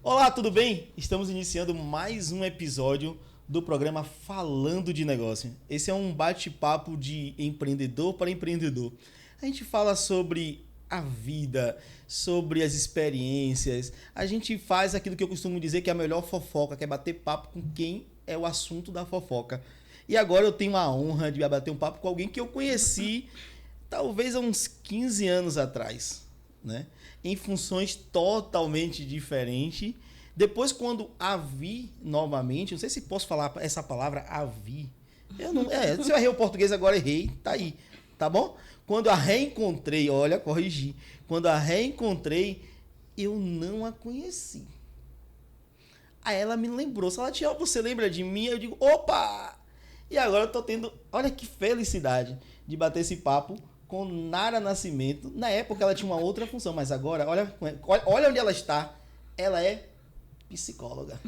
Olá, tudo bem? Estamos iniciando mais um episódio do programa Falando de Negócio. Esse é um bate-papo de empreendedor para empreendedor. A gente fala sobre a vida, sobre as experiências. A gente faz aquilo que eu costumo dizer que é a melhor fofoca, que é bater papo com quem é o assunto da fofoca. E agora eu tenho a honra de bater um papo com alguém que eu conheci talvez há uns 15 anos atrás, né? Em funções totalmente diferentes. Depois, quando a vi novamente, não sei se posso falar essa palavra, a vi. Eu não, se eu errei o português agora, errei, tá aí, tá bom? Quando a reencontrei, olha, corrigi. Quando a reencontrei, eu não a conheci. Aí ela me lembrou, Salatiel, você lembra de mim? Eu digo, opa! E agora eu tô tendo, olha que felicidade de bater esse papo com Nara Nascimento. Na época ela tinha uma outra função, mas agora, olha onde ela está. Ela é psicóloga.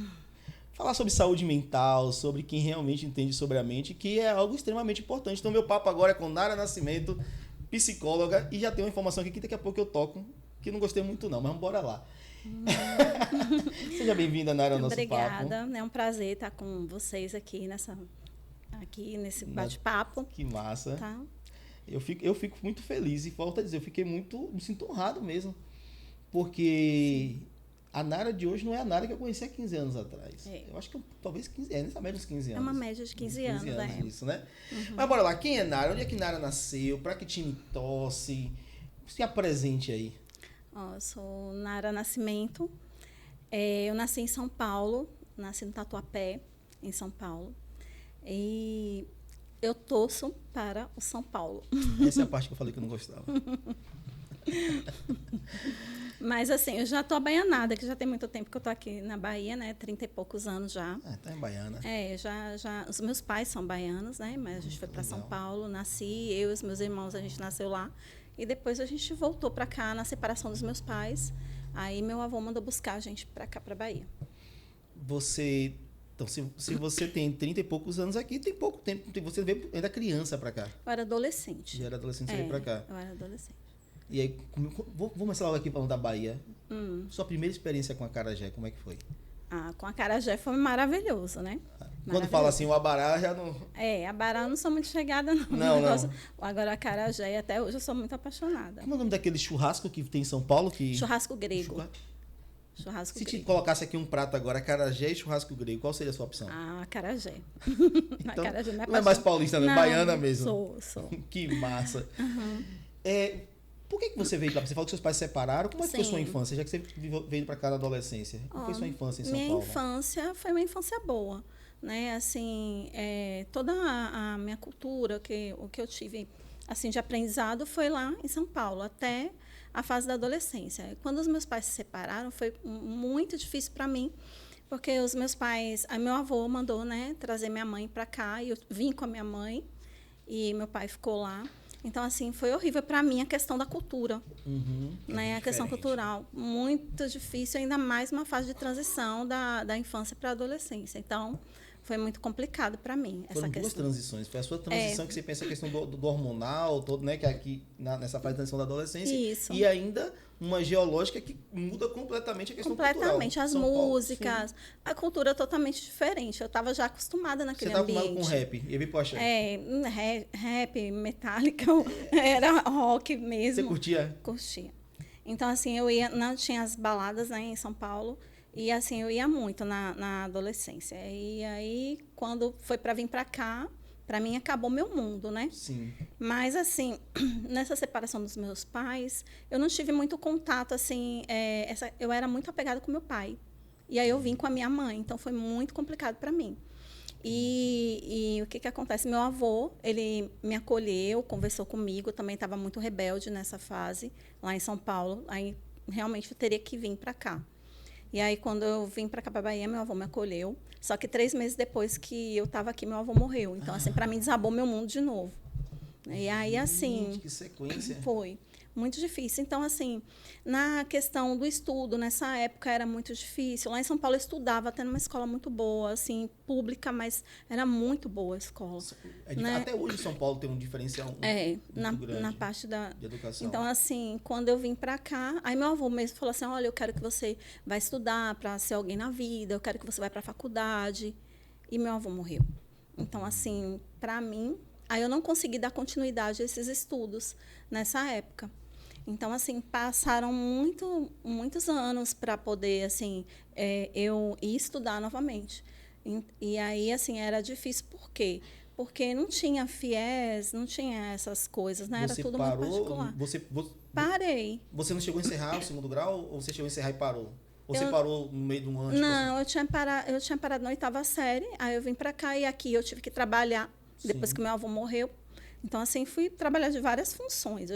Falar sobre saúde mental, sobre quem realmente entende sobre a mente, que é algo extremamente importante. Então, meu papo agora é com Nara Nascimento, psicóloga, e já tem uma informação aqui que daqui a pouco eu toco, que não gostei muito não, mas bora lá. Seja bem-vinda, Nara, ao nosso papo. Obrigada, é um prazer estar com vocês aqui nesse bate-papo. Que massa. Tá? Eu fico muito feliz e volto a dizer, me sinto honrado mesmo, porque a Nara de hoje não é a Nara que eu conheci há 15 anos atrás. É. Eu acho que talvez 15, nessa média dos 15 anos. É uma média de 15 anos, isso, né? Uhum. Mas bora lá, quem é Nara? Onde é que Nara nasceu? Pra que time torce? Se apresente aí. Eu sou Nara Nascimento. Eu nasci em São Paulo, nasci no Tatuapé, em São Paulo. E eu torço para o São Paulo. Essa é a parte que eu falei que eu não gostava. Mas assim, eu já tô abaianada, que já tem muito tempo que eu tô aqui na Bahia, né? 30 e poucos anos já. Tá em Baiana. Já. Os meus pais são baianos, né? Mas a gente foi para São Paulo, nasci, eu e os meus irmãos, a gente nasceu lá. E depois a gente voltou para cá na separação dos meus pais. Aí meu avô mandou buscar a gente para cá, para Bahia. Então, se você tem 30 e poucos anos aqui, tem pouco tempo. Você veio ainda criança para cá. Eu era adolescente. Já era adolescente, você veio para cá. Eu era adolescente. E aí, vamos começar logo aqui falando da Bahia. Sua primeira experiência com a acarajé, como é que foi? Com a acarajé foi maravilhoso, né? Quando fala assim, o abará já não... abará eu não sou muito chegada, não. Não. Agora, a acarajé, até hoje eu sou muito apaixonada. Como é o nome daquele churrasco que tem em São Paulo? Churrasco grego. Churrasco Se grego. te colocasse aqui um prato agora, acarajé e churrasco grego, qual seria a sua opção? Acarajé. Então, acarajé não é mais paulista, não, baiana mesmo. Sou. Que massa. Por que você veio para cá? Você falou que seus pais se separaram. Como é que foi sua infância, já que você veio para cá na adolescência? Como foi sua infância em São Paulo? Minha infância foi uma infância boa, né? Assim, toda a minha cultura, o que eu tive assim de aprendizado foi lá em São Paulo, até a fase da adolescência. Quando os meus pais se separaram, foi muito difícil para mim, porque os meus pais, meu avô mandou, né, trazer minha mãe para cá, e eu vim com a minha mãe e meu pai ficou lá. Então, assim, foi horrível para mim a questão da cultura, né? A questão cultural, muito difícil, ainda mais uma fase de transição da infância para a adolescência. Então, foi muito complicado para mim essa questão. Foram duas transições. Foi a sua transição que você pensa a questão do hormonal, todo, né? Que é aqui nessa fase de transição da adolescência. Isso. E ainda uma geológica que muda completamente a questão cultural. Completamente. As músicas, a cultura é totalmente diferente. Eu estava já acostumada naquele ambiente. Você estava acostumada com rap? E vi, poxa. Rap, Metallica, era rock mesmo. Você curtia? Curtia. Então, assim, não tinha as baladas, né, em São Paulo. E assim, eu ia muito na adolescência. E aí, quando foi para vir para cá, para mim acabou meu mundo, né? Sim. Mas assim, nessa separação dos meus pais, eu não tive muito contato, assim, eu era muito apegada com meu pai. E aí eu vim com a minha mãe, então foi muito complicado para mim. E o que acontece? Meu avô, ele me acolheu, conversou comigo, também estava muito rebelde nessa fase, lá em São Paulo. Aí realmente eu teria que vir para cá. E aí, quando eu vim para cá, para Bahia, meu avô me acolheu. Só que 3 meses depois que eu estava aqui, meu avô morreu. Então, assim, para mim, desabou meu mundo de novo. E aí, assim... Que sequência. Foi. muito difícil. Então, assim, na questão do estudo, nessa época era muito difícil. Lá em São Paulo eu estudava até numa escola muito boa, assim, pública, mas era muito boa a escola. Né? Até hoje São Paulo tem um diferencial muito grande na parte de educação. Então, assim, quando eu vim para cá, aí meu avô mesmo falou assim, olha, eu quero que você vá estudar para ser alguém na vida, eu quero que você vá para a faculdade. E meu avô morreu. Então, assim, para mim, aí eu não consegui dar continuidade a esses estudos nessa época. Então, assim, passaram muitos anos para poder, assim, eu ir estudar novamente. E aí, assim, era difícil. Por quê? Porque não tinha FIES, não tinha essas coisas, né? Era tudo muito particular. Parei. Você não chegou a encerrar o segundo grau ou você chegou a encerrar e parou? Ou você parou no meio de um ano? Não, eu tinha parado na 8ª série, aí eu vim para cá e aqui eu tive que trabalhar depois que meu avô morreu. Então, assim, fui trabalhar de várias funções.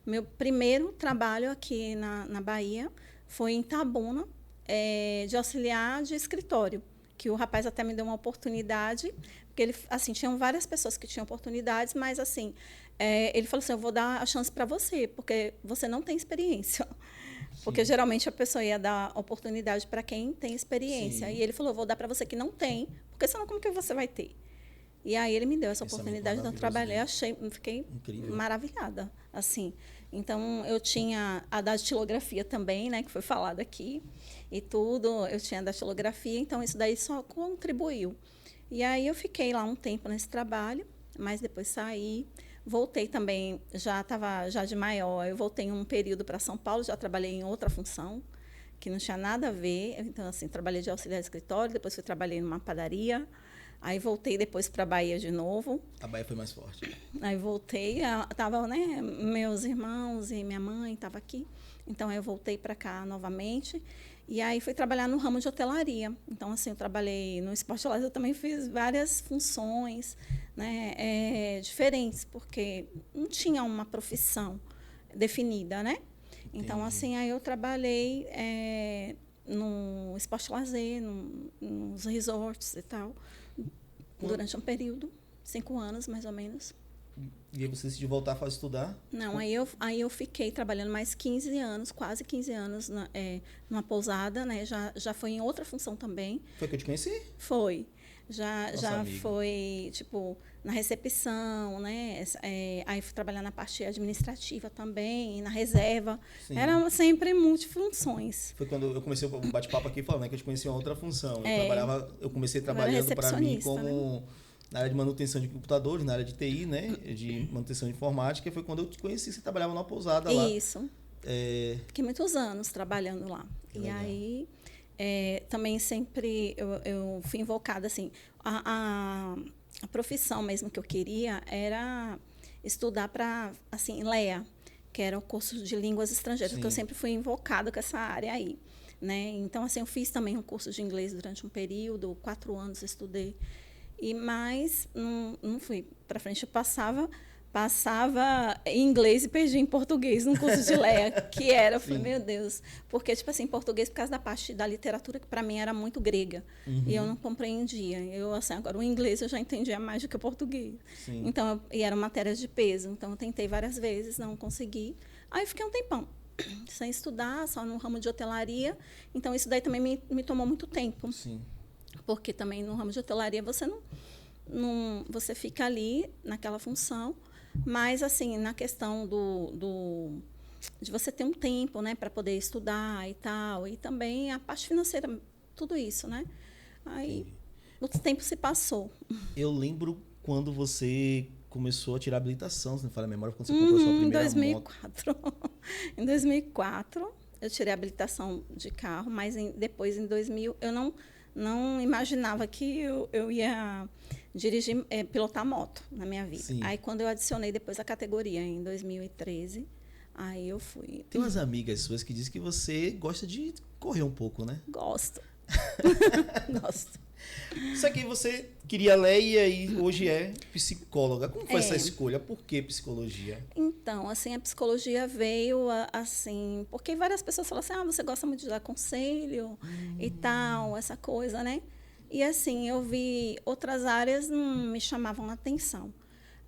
Meu primeiro trabalho aqui na Bahia foi em Itabuna, de auxiliar de escritório, que o rapaz até me deu uma oportunidade, porque ele, assim, tinham várias pessoas que tinham oportunidades, mas, assim, ele falou assim, eu vou dar a chance para você, porque você não tem experiência. Porque geralmente a pessoa ia dar oportunidade para quem tem experiência. Sim. E ele falou, vou dar para você que não tem, porque senão como que você vai ter? E aí ele me deu essa oportunidade, então eu trabalhei, fiquei incrível, maravilhada, assim. Então eu tinha a datilografia também, né, que foi falado aqui, e tudo, eu tinha a datilografia, então isso daí só contribuiu. E aí eu fiquei lá um tempo nesse trabalho, mas depois saí. Voltei também, já estava de maior, eu voltei um período para São Paulo, já trabalhei em outra função, que não tinha nada a ver. Então, assim, trabalhei de auxiliar de escritório, depois trabalhei numa padaria, aí voltei depois para a Bahia de novo. A Bahia foi mais forte. Aí voltei, estava, né, meus irmãos e minha mãe estavam aqui, então eu voltei para cá novamente. E aí fui trabalhar no ramo de hotelaria. Então, assim, eu trabalhei no Esporte Lazer, eu também fiz várias funções, né, diferentes, porque não tinha uma profissão definida, né? Entendi. Então, assim, aí eu trabalhei no Esporte Lazer, nos resorts e tal, durante um período, 5 anos, mais ou menos. E aí você decidiu voltar para estudar? Não, aí eu fiquei trabalhando mais 15 anos, quase 15 anos, numa pousada, né? Já foi em outra função também. Foi que eu te conheci? Foi. Já foi, tipo, na recepção, né? Aí fui trabalhar na parte administrativa também, na reserva. Sim. Era sempre multifunções. Foi quando eu comecei o bate-papo aqui falando, né, que eu te conheci em outra função. Eu comecei trabalhando para mim como... Né? Na área de manutenção de computadores, na área de TI, né? De manutenção de informática, foi quando eu te conheci, você trabalhava numa pousada lá. Isso. Fiquei muitos anos trabalhando lá. E legal. Aí, também sempre eu fui invocada, assim, a profissão mesmo que eu queria era estudar para, assim, LEA, que era o curso de línguas estrangeiras, porque eu sempre fui invocada com essa área aí, né? Então, assim, eu fiz também um curso de inglês durante um período, 4 anos estudei. Mas não fui para frente. Eu passava em inglês e perdi em português num curso de LEA, que era, eu falei, meu Deus. Porque, tipo assim, em português, por causa da parte da literatura, que para mim era muito grega. Uhum. E eu não compreendia. Assim, agora, o inglês eu já entendia mais do que o português. Sim. Então, e eram matérias de peso. Então, eu tentei várias vezes, não consegui. Aí, eu fiquei um tempão sem estudar, só no ramo de hotelaria. Então, isso daí também me tomou muito tempo. Sim. Porque também no ramo de hotelaria você fica ali naquela função, mas assim, na questão de você ter um tempo, né, para poder estudar e tal, e também a parte financeira, tudo isso, né? Aí o tempo se passou. Eu lembro quando você começou a tirar habilitação, se não falha a memória, quando você comprou a sua primeira 2004. Moto. Em 2004, eu tirei a habilitação de carro, mas depois, em 2000, eu não imaginava que eu ia dirigir, pilotar moto na minha vida. Sim. Aí, quando eu adicionei depois a categoria, em 2013, aí eu fui. Tem umas amigas suas que dizem que você gosta de correr um pouco, né? Gosto. Gosto. Só que você queria ler e aí hoje é psicóloga. Como foi essa escolha? Por que psicologia? Então, assim, a psicologia veio assim, porque várias pessoas falam assim, você gosta muito de dar conselho e tal, essa coisa, né? E assim, eu vi outras áreas não me chamavam a atenção.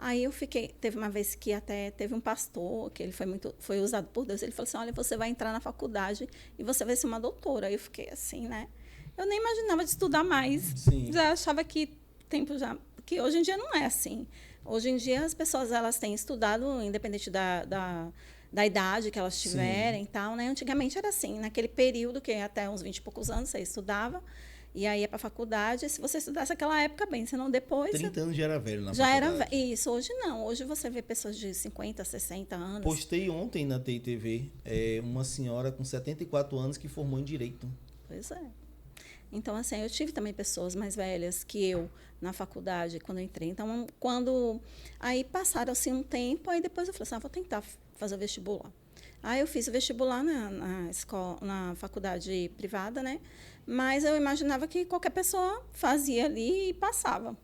Aí eu fiquei, teve uma vez que até teve um pastor, que ele foi usado por Deus, ele falou assim, olha, você vai entrar na faculdade e você vai ser uma doutora. Aí eu fiquei assim, né? Eu nem imaginava de estudar mais. Sim. Já achava que que hoje em dia não é assim. Hoje em dia as pessoas, elas têm estudado, independente da idade que elas tiverem e tal, né? Antigamente era assim, naquele período que até uns 20 e poucos anos você estudava, e aí ia para a faculdade, se você estudasse naquela época, bem, senão depois... 30 anos já era velho na já faculdade. era isso, hoje não. Hoje você vê pessoas de 50, 60 anos. Postei ontem na TITV uma senhora com 74 anos que formou em Direito. Pois é. Então, assim, eu tive também pessoas mais velhas que eu na faculdade, quando eu entrei. Então, aí passaram assim um tempo, aí depois eu falei assim, vou tentar fazer o vestibular. Aí eu fiz o vestibular na escola, na faculdade privada, né? Mas eu imaginava que qualquer pessoa fazia ali e passava.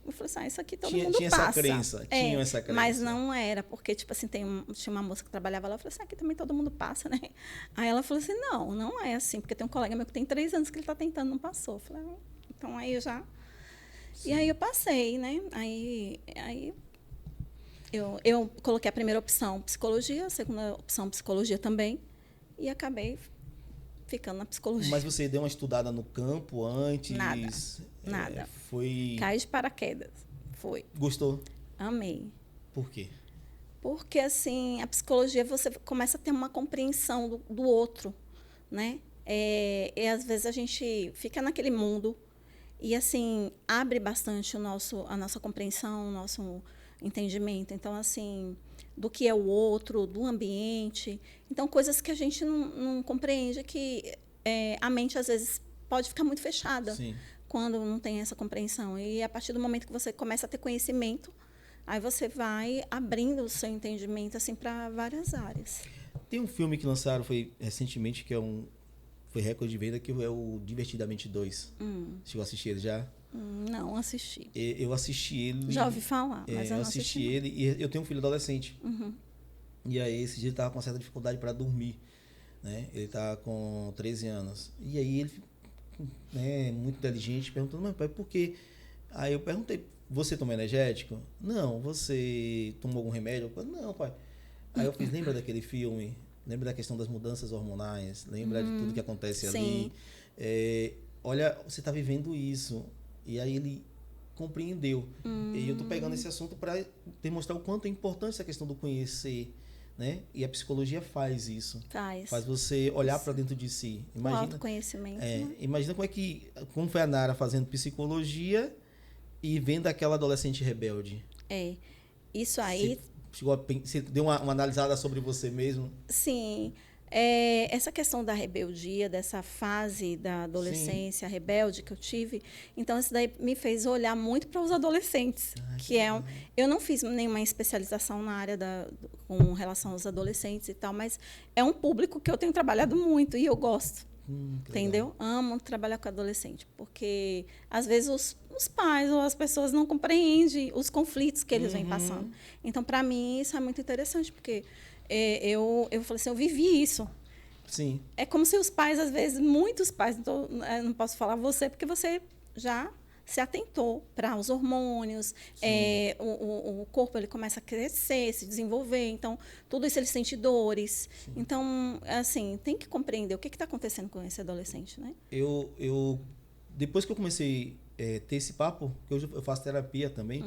Eu falei assim, isso aqui todo mundo tinha passa. Essa crença, tinha essa crença. Mas não era, porque, tipo assim, tinha uma moça que trabalhava lá, eu falei assim, aqui também todo mundo passa, né? Aí ela falou assim, não é assim, porque tem um colega meu que tem 3 anos que ele está tentando, não passou. Eu falei, então aí eu já... Sim. E aí eu passei, né? Aí eu coloquei a primeira opção, psicologia, a segunda opção, psicologia também, e acabei ficando na psicologia. Mas você deu uma estudada no campo antes? Nada. Foi... Cai de paraquedas. Foi. Gostou? Amei. Por quê? Porque, assim, a psicologia, você começa a ter uma compreensão do outro, né? E, às vezes, a gente fica naquele mundo e, assim, abre bastante a nossa compreensão, o nosso entendimento. Então, assim, do que é o outro, do ambiente. Então, coisas que a gente não compreende, que a mente, às vezes, pode ficar muito fechada. Sim. Quando não tem essa compreensão. E a partir do momento que você começa a ter conhecimento, aí você vai abrindo o seu entendimento assim para várias áreas. Tem um filme que lançaram recentemente que foi recorde de venda, que é o Divertidamente 2. Chegou a assistir ele já? Não assisti. Eu assisti ele. Já ouvi falar, mas eu não assisti ele e eu tenho um filho adolescente. E aí esse dia ele estava com uma certa dificuldade para dormir, né? Ele tá com 13 anos. E aí ele, né, muito inteligente, perguntando, mas pai, por quê? Aí eu perguntei, você tomou energético? Não. Você tomou algum remédio? Eu falei, não, pai. Aí eu fiz, lembra daquele filme? Lembra da questão das mudanças hormonais? Lembra de tudo que acontece ali? Olha, você está vivendo isso. E aí ele compreendeu. E eu tô pegando esse assunto para demonstrar o quanto é importante essa questão do conhecer, né? E a psicologia faz isso. Faz você olhar para dentro de si. Imagina, o autoconhecimento. Né? Imagina como foi a Nara fazendo psicologia e vendo aquela adolescente rebelde. Isso aí... Você deu uma analisada sobre você mesmo? Sim. Essa questão da rebeldia, dessa fase da adolescência rebelde que eu tive, então isso daí me fez olhar muito para os adolescentes, eu não fiz nenhuma especialização na área com relação aos adolescentes e tal, mas é um público que eu tenho trabalhado muito e eu gosto, entendeu? Amo trabalhar com adolescente, porque às vezes os pais ou as pessoas não compreendem os conflitos que eles vêm passando. Então, para mim, isso é muito interessante, porque eu falei assim, eu vivi isso. Sim. É como se os pais, às vezes, muitos pais, então, não posso falar você, porque você já se atentou para os hormônios, o corpo ele começa a crescer, se desenvolver, então, tudo isso ele sente dores. Sim. Então, assim, tem que compreender o que está acontecendo com esse adolescente, né? Depois que eu comecei ter esse papo, que hoje eu faço terapia também,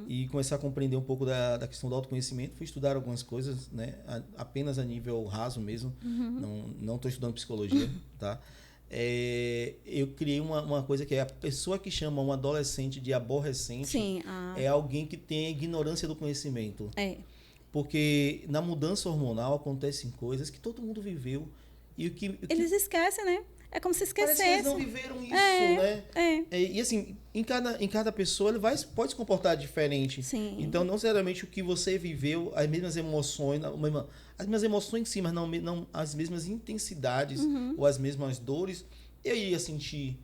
e começar a compreender um pouco da questão do autoconhecimento, fui estudar algumas coisas, né, apenas a nível raso mesmo, não estou estudando psicologia, tá? Eu criei uma coisa que é a pessoa que chama um adolescente de aborrecente. É alguém que tem a ignorância do conhecimento. Porque na mudança hormonal acontecem coisas que todo mundo viveu. Eles esquecem, né? É como se esquecessem. Parece que eles não viveram isso, né? E assim, em cada pessoa ele pode se comportar diferente. Sim. Então, não necessariamente o que você viveu, as mesmas emoções, as mesmas emoções sim, mas não as mesmas intensidades ou as mesmas dores, eu ia sentir.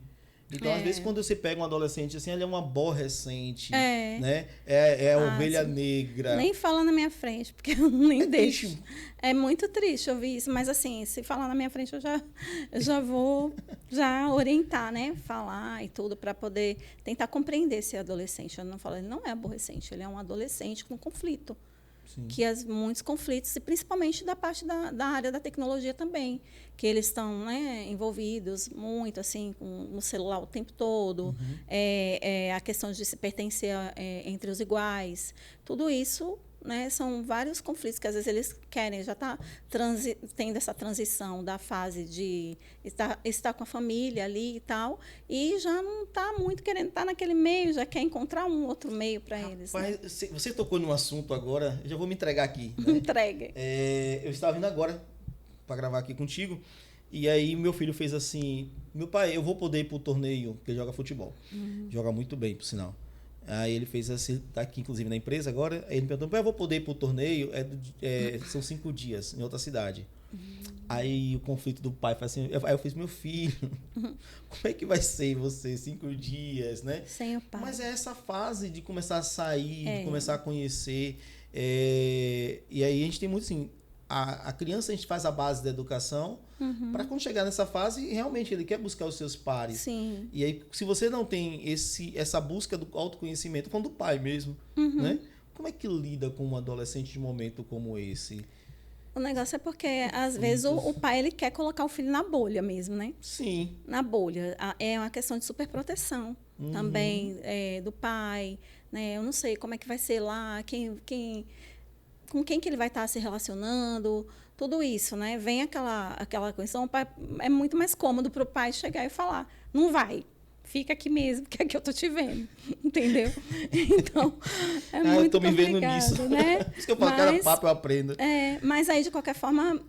Então, às vezes, quando você pega um adolescente assim, ele é um aborrecente, É. né? É a ovelha sim. negra. Nem fala na minha frente, porque eu nem deixo. Triste. É muito triste ouvir isso, mas assim, se falar na minha frente, eu já vou já orientar, né? Falar e tudo, para poder tentar compreender esse adolescente. Eu não falo, ele não é aborrecente, ele é um adolescente com conflito. Sim. Que muitos conflitos, e principalmente da parte da área da tecnologia também, que eles estão, né, envolvidos muito assim no celular o tempo todo, a questão de se pertencer entre os iguais, tudo isso, né, são vários conflitos que às vezes eles querem, já está tendo essa transição da fase de estar com a família ali e tal, e já não está muito querendo estar naquele meio, já quer encontrar um outro meio para eles. Mas, né? você tocou num assunto agora, eu já vou me entregar aqui. Né? Entrega. Eu estava vindo agora para gravar aqui contigo, e aí meu filho fez assim, meu pai, eu vou poder ir pro torneio, porque ele joga futebol, joga muito bem, por sinal. Aí ele fez assim, tá aqui inclusive na empresa agora, aí ele me perguntou, pai, eu vou poder ir pro torneio, são 5 dias em outra cidade. Aí o conflito do pai foi assim, aí eu fiz, meu filho, como é que vai ser você 5 dias, né? Sem o pai. Mas é essa fase de começar a sair, de começar a conhecer, e aí a gente tem muito assim, a criança a gente faz a base da educação, para quando chegar nessa fase, realmente ele quer buscar os seus pares. Sim. E aí, se você não tem essa busca do autoconhecimento, falando do pai mesmo, né? Como é que lida com um adolescente de momento como esse? O negócio é porque, às vezes, o pai ele quer colocar o filho na bolha mesmo, né? Sim. Na bolha. É uma questão de superproteção também do pai. Né? Eu não sei como é que vai ser lá, com quem que ele vai estar se relacionando, tudo isso, né? Vem aquela questão, é muito mais cômodo para o pai chegar e falar, não vai, fica aqui mesmo, que aqui eu tô te vendo, entendeu? Então, é muito eu tô me vendo complicado, nisso. né? Por isso que eu falo, cada papo eu aprendo. Mas aí, de qualquer forma,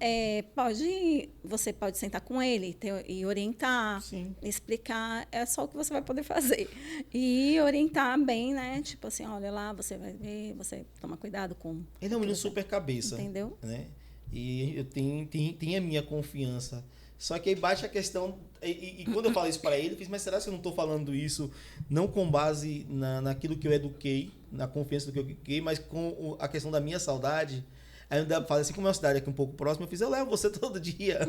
você pode sentar com ele e orientar, Sim. explicar, é só o que você vai poder fazer. E orientar bem, né? Tipo assim, olha lá, você vai ver, você toma cuidado com... Ele é um menino super cabeça. Entendeu? Né? E eu tenho a minha confiança. Só que aí bate a questão... E quando eu falo isso para ele, eu fiz, mas será que eu não estou falando isso não com base naquilo que eu eduquei, na confiança do que eu eduquei, mas com a questão da minha saudade? Aí eu falei assim, como é uma cidade aqui um pouco próxima, eu levo você todo dia.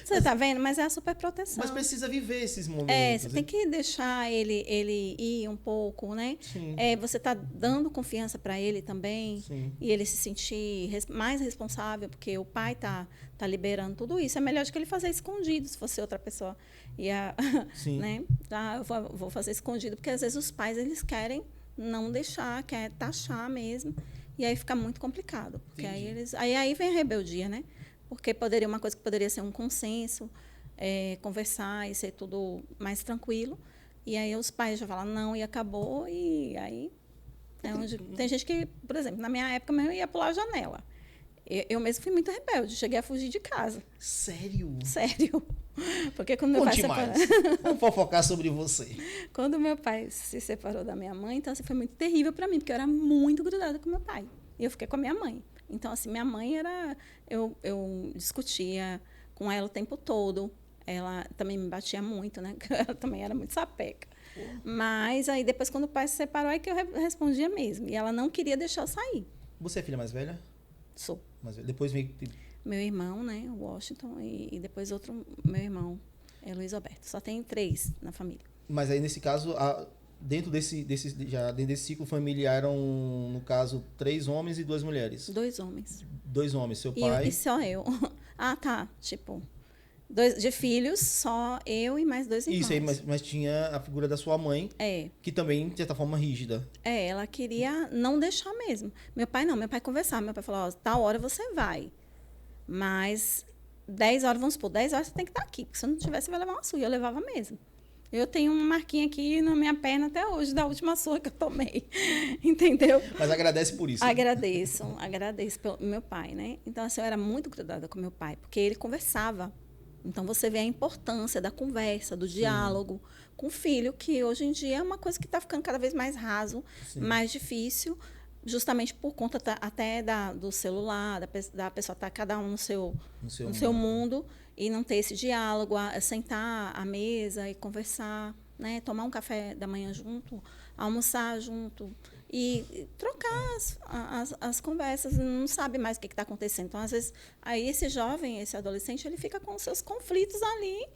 Você tá vendo? Mas é a superproteção. Mas precisa viver esses momentos. Você tem que deixar ele ir um pouco, né? Sim. Você tá dando confiança para ele também. Sim. E ele se sentir mais responsável, porque o pai tá liberando tudo isso. É melhor do que ele fazer escondido, se fosse outra pessoa. Sim. Né? Eu vou fazer escondido, porque às vezes os pais eles querem não deixar, quer taxar mesmo. E aí fica muito complicado. Porque aí vem a rebeldia, né? Porque uma coisa que poderia ser um consenso, conversar e ser tudo mais tranquilo. E aí os pais já falam não e acabou. E aí tem gente que, por exemplo, na minha época eu ia pular a janela. Eu mesmo fui muito rebelde, cheguei a fugir de casa. Sério? Sério. Porque quando meu pai se separou... Vamos fofocar sobre você. Quando meu pai se separou da minha mãe, então assim, foi muito terrível para mim, porque eu era muito grudada com meu pai. E eu fiquei com a minha mãe. Então, assim, minha mãe era... Eu discutia com ela o tempo todo. Ela também me batia muito, né? Ela também era muito sapeca. Mas aí, depois, quando o pai se separou, é que eu respondia mesmo. E ela não queria deixar eu sair. Você é filha mais velha? Sou. Depois veio... Meu irmão, né? O Washington. E depois outro, meu irmão, Luiz Alberto. Só tem 3 na família. Mas aí, nesse caso... Dentro desse ciclo familiar eram, no caso, 3 homens e 2 mulheres. 2 homens. 2 homens, seu pai... E só eu. Tá. Tipo, de filhos, só eu e mais 2 irmãos. Isso aí, mas tinha a figura da sua mãe, que também, de certa forma, rígida. Ela queria não deixar mesmo. Meu pai não, meu pai conversava. Meu pai falou, tal hora você vai. Mas 10 horas, vamos supor, 10 horas você tem que estar aqui. Porque se eu não tivesse, você vai levar uma surra. Eu levava mesmo. Eu tenho uma marquinha aqui na minha perna até hoje, da última surra que eu tomei. Entendeu? Mas agradece por isso. Agradeço pelo meu pai, né? Então, assim, eu era muito grudada com meu pai, porque ele conversava. Então, você vê a importância da conversa, do diálogo com o filho, que hoje em dia é uma coisa que está ficando cada vez mais raso, mais difícil, justamente por conta até do celular, da pessoa estar cada um no seu mundo. E não ter esse diálogo, sentar à mesa e conversar. né? Tomar um café da manhã junto, almoçar junto e trocar as conversas, não sabe mais o que está acontecendo. Então, às vezes, aí esse jovem, esse adolescente, ele fica com os seus conflitos ali,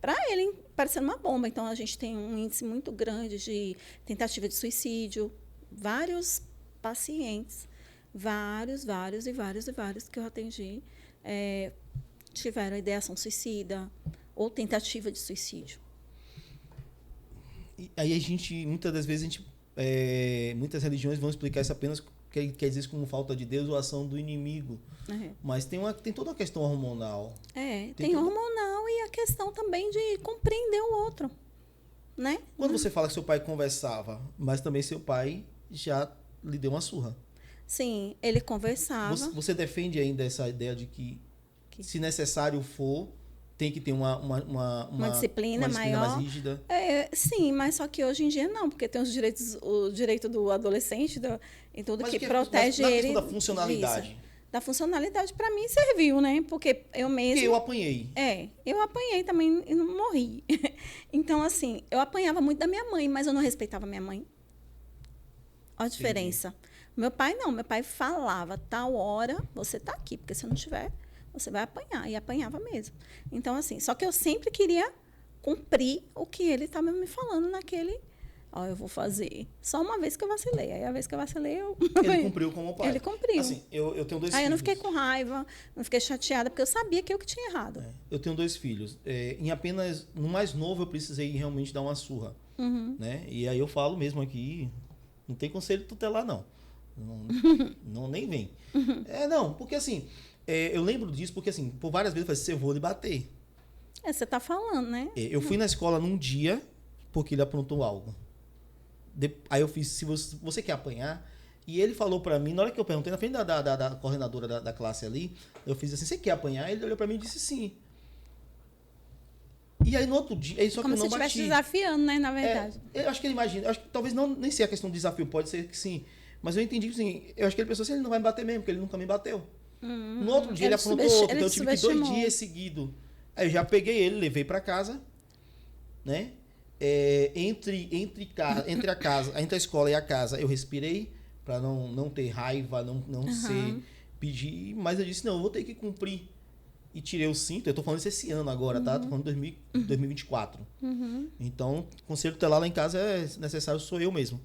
para ele parecendo uma bomba. Então, a gente tem um índice muito grande de tentativa de suicídio, vários pacientes, vários que eu atendi, tiveram ideação suicida ou tentativa de suicídio. E aí muitas das vezes, muitas religiões vão explicar isso apenas, quer dizer, isso como falta de Deus ou ação do inimigo. Mas tem toda uma questão hormonal. Tem hormonal e a questão também de compreender o outro, né? Quando você fala que seu pai conversava, mas também seu pai já lhe deu uma surra. Sim, ele conversava. Você defende ainda essa ideia de que se necessário for, tem que ter uma disciplina maior, mais rígida? Sim, mas só que hoje em dia não, porque tem o direito do adolescente e tudo que protege ele. Da funcionalidade. Da funcionalidade, para mim, serviu, né? Porque eu mesma... Porque eu apanhei. Eu apanhei também e não morri. Então, assim, eu apanhava muito da minha mãe, mas eu não respeitava minha mãe. Olha a diferença. Meu pai não, meu pai falava, tal hora você está aqui, porque se não tiver, você vai apanhar. E apanhava mesmo. Então, assim, só que eu sempre queria cumprir o que ele estava me falando naquele... eu vou fazer. Só uma vez que eu vacilei. Aí a vez que eu vacilei, Ele cumpriu como pai. Ele cumpriu. Assim, eu tenho 2 filhos. Aí eu não fiquei com raiva, não fiquei chateada, porque eu sabia que eu que tinha errado. Eu tenho 2 filhos. No mais novo, eu precisei realmente dar uma surra. Né? E aí eu falo mesmo aqui, não tem conselho tutelar, não. Não nem vem. Não, porque assim, eu lembro disso, porque assim, por várias vezes eu falei assim, eu vou lhe bater. Você tá falando, né? Eu fui na escola num dia, porque ele aprontou algo. Aí eu fiz, se você quer apanhar, e ele falou pra mim, na hora que eu perguntei, na frente da coordenadora da classe ali, eu fiz assim, você quer apanhar? Ele olhou pra mim e disse sim. E aí no outro dia, só como que eu não bati. Como se estivesse desafiando, né, na verdade. Eu acho que ele imagina, acho que talvez nem seja a questão do desafio, pode ser que sim, mas eu entendi que assim, eu acho que ele pensou assim, ele não vai me bater mesmo, porque ele nunca me bateu. No outro dia ele aprontou outro, então eu tive que 2 dias seguidos. Aí eu já peguei ele, levei pra casa, né? Entre a escola e a casa, eu respirei para não ter raiva, não pedir, mas eu disse, não, eu vou ter que cumprir. E tirei o cinto, eu tô falando isso esse ano agora, tá? Tô falando 2024. Então, conselho tutelar lá em casa é necessário, sou eu mesmo.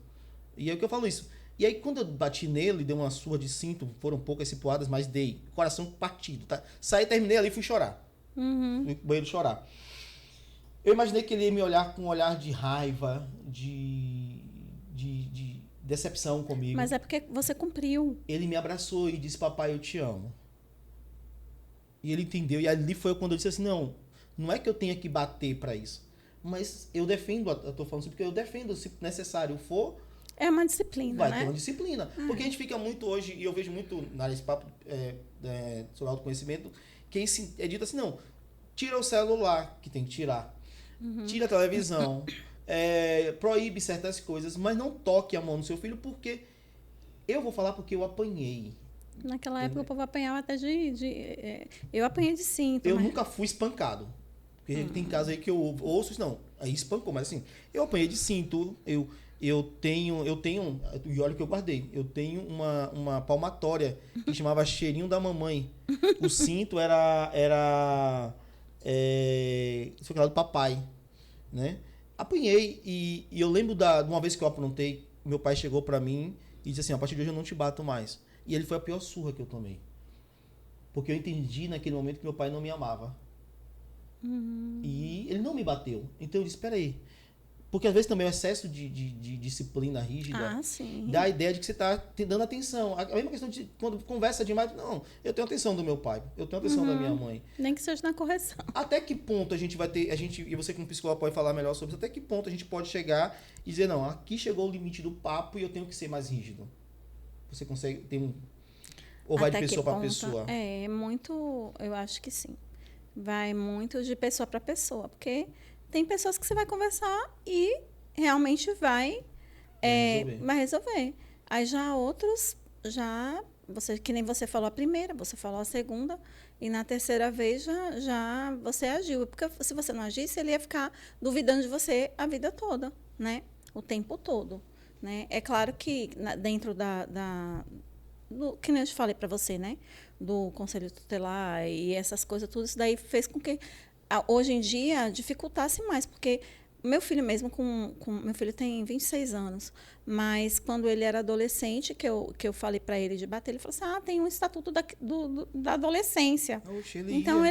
E é o que eu falo isso. E aí, quando eu bati nele, dei uma surra de cinto, foram poucas cipuadas, mas dei. Coração partido, tá? Saí, terminei ali e fui chorar. Fui pro banheiro chorar. Eu imaginei que ele ia me olhar com um olhar de raiva, de decepção comigo. Mas é porque você cumpriu. Ele me abraçou e disse, papai, eu te amo. E ele entendeu. E ali foi quando eu disse assim, não é que eu tenha que bater para isso. Mas eu defendo, eu tô falando assim, porque eu defendo, se necessário for... É uma disciplina, vai ter uma disciplina. Porque a gente fica muito hoje, e eu vejo muito nesse papo sobre autoconhecimento, que é dito assim, não, tira o celular, que tem que tirar. Tira a televisão, proíbe certas coisas, mas não toque a mão no seu filho, porque eu vou falar porque eu apanhei. Naquela época o povo apanhava até eu apanhei de cinto. Eu nunca fui espancado. Porque tem casos aí que eu ouço isso, não, aí espancou, mas assim, eu apanhei de cinto, eu tenho, e olha que eu guardei, eu tenho uma palmatória que chamava Cheirinho da Mamãe. O cinto era do papai, né? Apanhei e eu lembro de uma vez que eu aprontei, meu pai chegou pra mim e disse assim, a partir de hoje eu não te bato mais. E ele foi a pior surra que eu tomei. Porque eu entendi naquele momento que meu pai não me amava. E ele não me bateu. Então eu disse, espera aí. Porque às vezes também o excesso de disciplina rígida dá a ideia de que você está dando atenção. A mesma questão de quando conversa demais, não, eu tenho atenção do meu pai, eu tenho atenção da minha mãe. Nem que seja na correção. Até que ponto a gente vai ter, e você como psicólogo pode falar melhor sobre isso, até que ponto a gente pode chegar e dizer, não, aqui chegou o limite do papo e eu tenho que ser mais rígido. Você consegue, ou vai de pessoa para pessoa? É muito, eu acho que sim. Vai muito de pessoa para pessoa, porque tem pessoas que você vai conversar e realmente vai resolver. Aí já outros você, que nem você falou a primeira, você falou a segunda, e na terceira vez já você agiu. Porque se você não agisse, ele ia ficar duvidando de você a vida toda, né? O tempo todo. Né? É claro que dentro do que nem eu te falei para você, né? Do conselho tutelar e essas coisas, tudo isso daí fez com que hoje em dia dificultasse mais, porque meu filho mesmo, meu filho tem 26 anos, mas quando ele era adolescente, que eu falei para ele de bater, ele falou assim, tem um estatuto da adolescência. Oxe, Então,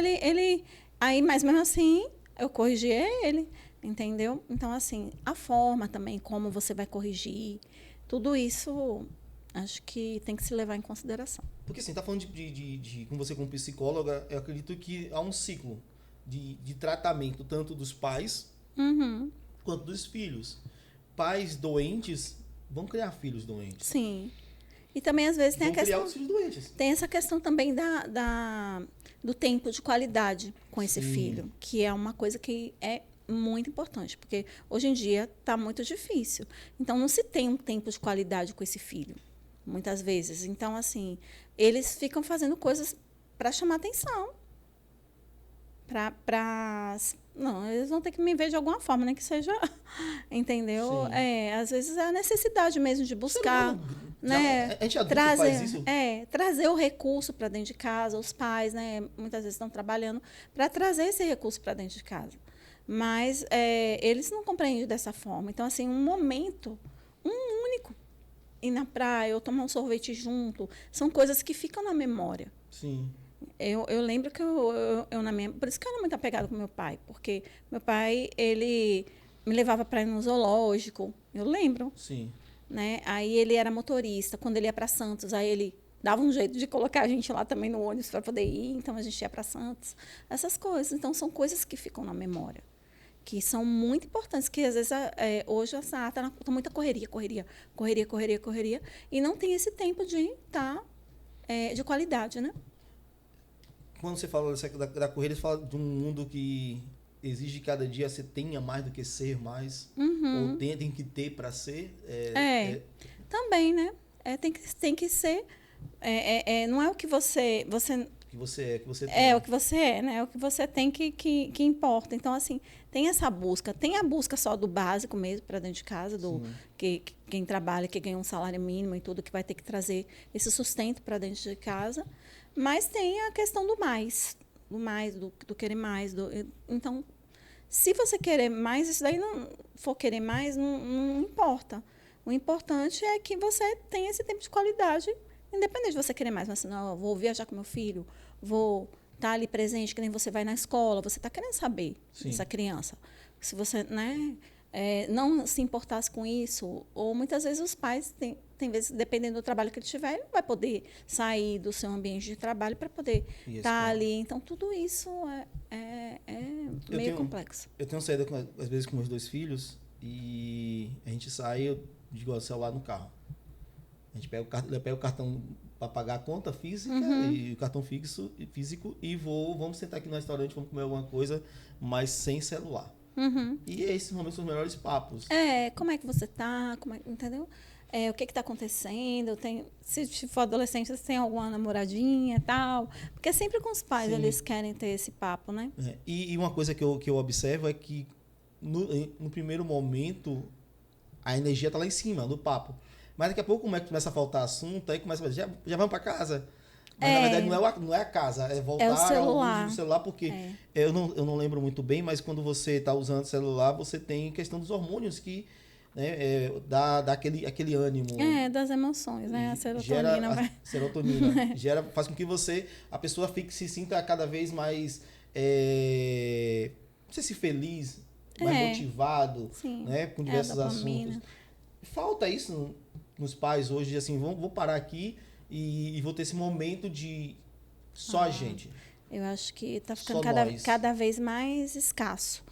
aí, mas mesmo assim, eu corrigi ele, entendeu? Então, assim, a forma também, como você vai corrigir, tudo isso, acho que tem que se levar em consideração. Porque assim, tá falando com você como psicóloga, eu acredito que há um ciclo de tratamento, tanto dos pais quanto dos filhos. Pais doentes vão criar filhos doentes. Sim. E também, às vezes, tem vão criar os filhos doentes. Tem essa questão também do tempo de qualidade com esse filho, que é uma coisa que é muito importante, porque hoje em dia está muito difícil. Então, não se tem um tempo de qualidade com esse filho, muitas vezes. Então, assim, eles ficam fazendo coisas para chamar atenção. Não, eles vão ter que me ver de alguma forma, né? Que seja, entendeu? Às vezes é a necessidade mesmo de buscar, né? A gente adulto faz isso. Trazer o recurso para dentro de casa, os pais, né? Muitas vezes estão trabalhando para trazer esse recurso para dentro de casa. Mas eles não compreendem dessa forma. Então, assim, um momento, único, ir na praia ou tomar um sorvete junto, são coisas que ficam na memória. Sim. Eu lembro que eu na minha... Por isso que eu era muito apegada com meu pai. Porque meu pai, ele me levava para ir no zoológico. Eu lembro. Sim. Né? Aí ele era motorista. Quando ele ia para Santos, aí ele dava um jeito de colocar a gente lá também no ônibus para poder ir. Então, a gente ia para Santos. Essas coisas. Então, são coisas que ficam na memória. Que são muito importantes. Que, às vezes, hoje, tá muita correria. E não tem esse tempo de estar de qualidade, né? Quando você fala da corrida, você fala de um mundo que exige cada dia você tenha mais do que ser mais. Ou tem que ter para ser. Também, né? Tem que ser. Não é o que você que você tem. É o que você é, né? É o que você tem que importa. Então, assim, tem essa busca. Tem a busca só do básico mesmo para dentro de casa, quem trabalha, que ganha um salário mínimo e tudo, que vai ter que trazer esse sustento para dentro de casa. Mas tem a questão do querer mais. Então, se você querer mais, isso daí não for querer mais, não importa. O importante é que você tenha esse tempo de qualidade, independente de você querer mais. Mas, não, eu vou viajar com meu filho, vou estar ali presente, que nem você vai na escola, você está querendo saber dessa criança. Se você, né, não se importasse com isso, ou muitas vezes os pais tem vezes, dependendo do trabalho que ele tiver, ele não vai poder sair do seu ambiente de trabalho para poder estar ali. Então, tudo isso é meio complexo. Eu tenho saído, às vezes, com meus 2 filhos, e a gente sai, eu digo o celular no carro. A gente pega o cartão para pagar a conta física e o cartão físico e vamos sentar aqui no restaurante, vamos comer alguma coisa, mas sem celular. E esses momentos são os melhores papos. Como é que você tá? Entendeu? O que está acontecendo? Se for adolescente, você tem alguma namoradinha e tal? Porque sempre com os pais eles querem ter esse papo, né? E uma coisa que eu observo é que no primeiro momento a energia está lá em cima do papo. Mas daqui a pouco começa a faltar assunto, aí começa a dizer, já vamos para casa. Mas na verdade não é a casa, é voltar ao uso do celular, porque eu não lembro muito bem, mas quando você está usando o celular, você tem questão dos hormônios que dá aquele ânimo. Das emoções, né? A serotonina serotonina faz com que a pessoa se sinta cada vez mais, não sei se feliz, mais motivado, né? Com diversos assuntos. Falta isso nos pais hoje, assim, vou parar aqui e vou ter esse momento de só a gente. Eu acho que está ficando cada vez mais escasso.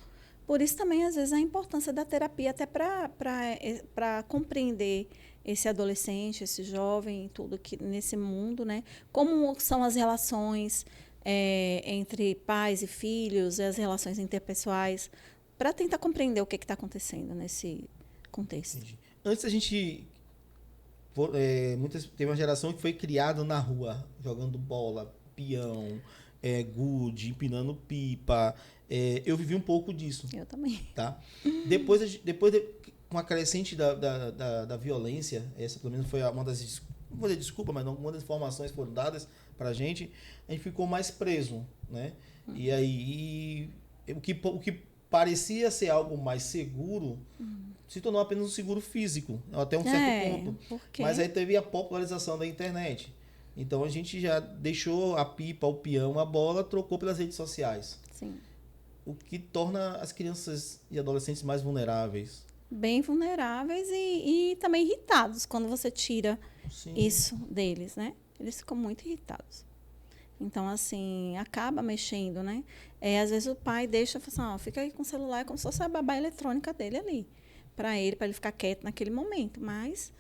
Por isso também, às vezes, a importância da terapia, até para compreender esse adolescente, esse jovem, tudo que nesse mundo, né? Como são as relações entre pais e filhos, as relações interpessoais, para tentar compreender o que está acontecendo nesse contexto. Entendi. Antes a gente Tem uma geração que foi criada na rua, jogando bola, peão, gude, empinando pipa. Eu vivi um pouco disso. Eu também. Tá? Com a crescente da violência, essa pelo menos foi uma das... Não vou dizer desculpa, mas uma das informações que foram dadas para a gente ficou mais preso, né? E aí, o que parecia ser algo mais seguro se tornou apenas um seguro físico, até um certo ponto. Mas aí teve a popularização da internet. Então a gente já deixou a pipa, o peão, a bola, trocou pelas redes sociais. Sim. O que torna as crianças e adolescentes mais vulneráveis. Bem vulneráveis e também irritados quando você tira isso deles, né? Eles ficam muito irritados. Então, assim, acaba mexendo, né? Às vezes o pai deixa, fala assim, fica aí com o celular, como se fosse a babá eletrônica dele ali, para ele ficar quieto naquele momento. Mas